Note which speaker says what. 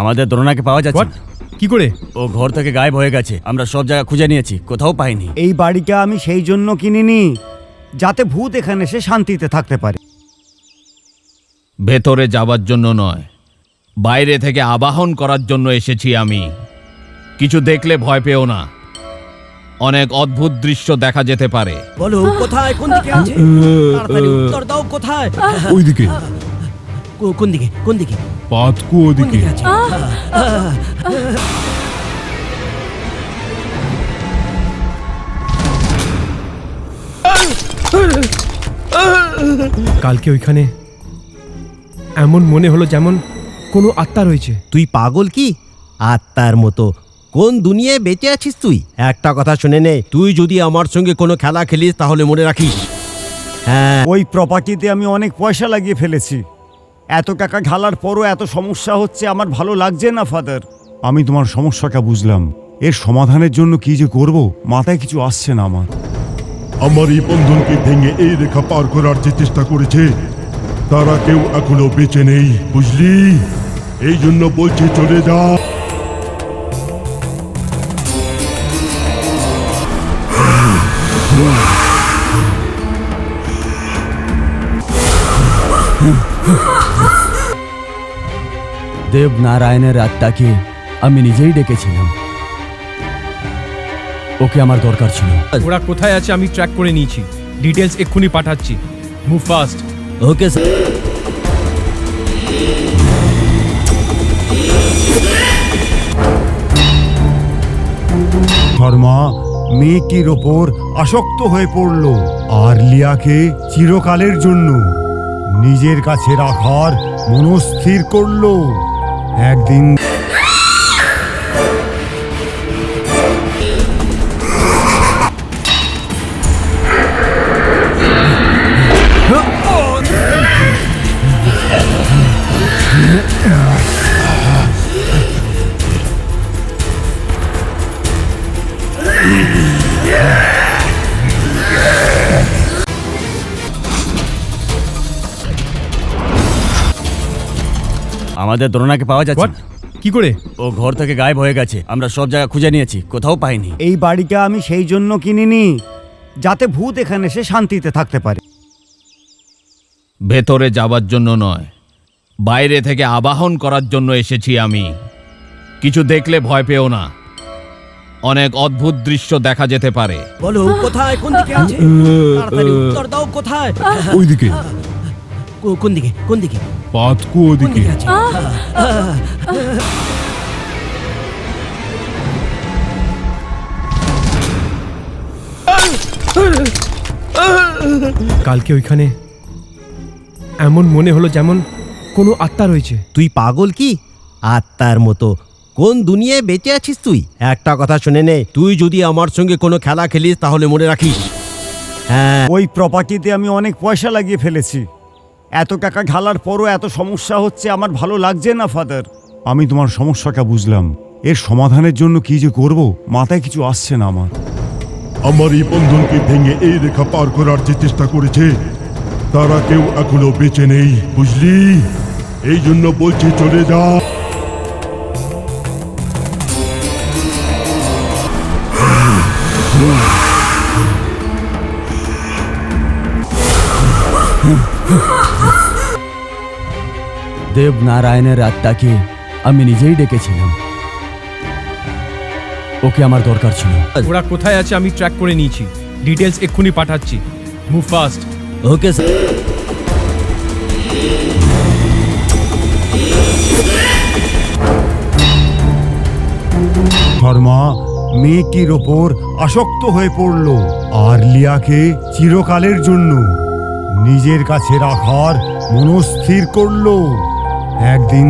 Speaker 1: আমাদের দ্রোণাকে পাওয়া যাচ্ছে না।
Speaker 2: কি করে?
Speaker 1: ও ঘর থেকে গায়েব হয়ে গেছে। আমরা সব জায়গা খুঁজে নিয়েছি, কোথাও পাইনি।
Speaker 3: এই বাড়িটা আমি সেই জন্য কিনিনি যাতে ভূত এখানে এসে শান্তিতে থাকতে পারে।
Speaker 4: ভেতরে যাবার জন্য নয়, বাইরে থেকে আবাহন করার জন্য এসেছি আমি। কিছু দেখলে ভয় পেও না, অনেক অদ্ভুত দৃশ্য দেখা যেতে পারে।
Speaker 5: বলো কোথায়, কোন দিকে আছে? তাড়াতাড়ি উত্তর দাও, কোথায়?
Speaker 2: ওইদিকে।
Speaker 5: কোন দিকে, কোন দিকে?
Speaker 2: পাতকু
Speaker 5: কোন
Speaker 2: ওদিকে।
Speaker 5: দিকে আছে?
Speaker 2: কালকে ওইখানে এমন মনে হলো যেমন কোনো আত্মা রয়েছে।
Speaker 6: তুই পাগল কি? আত্মার মতো কোন দুনিয়ায় বেঁচে আছিস তুই? একটা কথা শুনে নে, তুই যদি আমার সঙ্গে কোনো খেলা খেলিস তাহলে মনে রাখিস। হ্যাঁ,
Speaker 3: ওই প্রপার্টিতে আমি অনেক পয়সা লাগিয়ে ফেলেছি। এত টাকা ঢালার পরও এত সমস্যা হচ্ছে, আমার ভালো লাগছে না ফাদার। আমি তোমার সমস্যাটা বুঝলাম, এর সমাধানের জন্য কি যে করব মাথায় কিছু আসছে না আমার।
Speaker 7: আমার এই বন্ধনকে ভেঙে এই রেখা পার করার যে চেষ্টা করেছে তারা কেউ এখনো বেঁচে নেই, বুঝলি? এই জন্য বলছি চলে যা।
Speaker 1: দেবনারায়ণের আত্মাকে আমি নিজেই ডেকেছিলাম। ওকে আমার দরকার ছিল।
Speaker 2: ওরা কোথায় আছে আমি ট্র্যাক করে নিয়েছি। ডিটেলস এক্ষুনি পাঠাচ্ছি। Move fast.
Speaker 5: Okay sir.
Speaker 3: Sharma মেয়েটির ওপর আসক্ত হয়ে পড়ল আর লিয়াকে চিরকালের জন্য নিজের কাছে রাখার মনস্থির করলো। একদিন
Speaker 1: আমাদের দ্রোণাকে পাওয়া যাচ্ছে না।
Speaker 2: কি করে?
Speaker 1: ও ঘর থেকে গায়েব হয়ে গেছে। আমরা সব জায়গা খুঁজে নিয়েছি, কোথাও পাইনি।
Speaker 3: এই বাড়িটা আমি সেই জন্য কিনিনি যাতে ভূত এখানে এসে শান্তিতে থাকতে পারে।
Speaker 4: ভেতরে যাবার জন্য নয়, বাইরে থেকে আবাহন করার জন্য এসেছি আমি। কিছু দেখলে ভয় পেও না, অনেক অদ্ভুত দৃশ্য দেখা যেতে পারে।
Speaker 5: বলো কোথায়, কোন দিকে আছে? তাড়াতাড়ি উত্তর দাও, কোথায়?
Speaker 2: ওইদিকে।
Speaker 5: কোন দিকে, কোন দিকে?
Speaker 2: পাতকু
Speaker 5: কোন
Speaker 2: ওদিকে।
Speaker 5: দিকে আছে?
Speaker 2: কালকে ওইখানে এমন মনে হলো যেমন কোনো আত্মা রয়েছে।
Speaker 6: তুই পাগল কি? আত্মার মতো কোন দুনিয়ায় বেঁচে আছিস তুই? একটা কথা শুনে নে, তুই যদি আমার সঙ্গে কোনো খেলা খেলিস তাহলে মনে রাখিস। হ্যাঁ,
Speaker 3: ওই প্রপার্টিতে আমি অনেক পয়সা লাগিয়ে ফেলেছি। এত টাকা ঢালার পরও এত সমস্যা হচ্ছে, আমার ভালো লাগছে না ফাদার। আমি তোমার সমস্যাটা বুঝলাম, এর সমাধানের জন্য কি যে করব মাথায় কিছু আসছে না আমার।
Speaker 7: আমার এই বন্ধনকে ভেঙে এই রেখা পার করার যে চেষ্টা করেছে তারা কেউ এখনো বেঁচে নেই, বুঝলি? এই জন্য বলছি চলে যা।
Speaker 1: দেবনারায়ণের আত্মাকে আমি নিজেই ডেকেছিলাম। ওকে আমার দরকার ছিল।
Speaker 2: ওরা কোথায় আছে আমি ট্র্যাক করে নিয়েছি। ডিটেলস এক্ষুনি পাঠাচ্ছি। Move fast.
Speaker 5: Okay sir.
Speaker 3: Sharma মেয়েটির ওপর আসক্ত হয়ে পড়ল আর লিয়াকে চিরকালের জন্য নিজের কাছে রাখার মনস্থির করলো। একদিন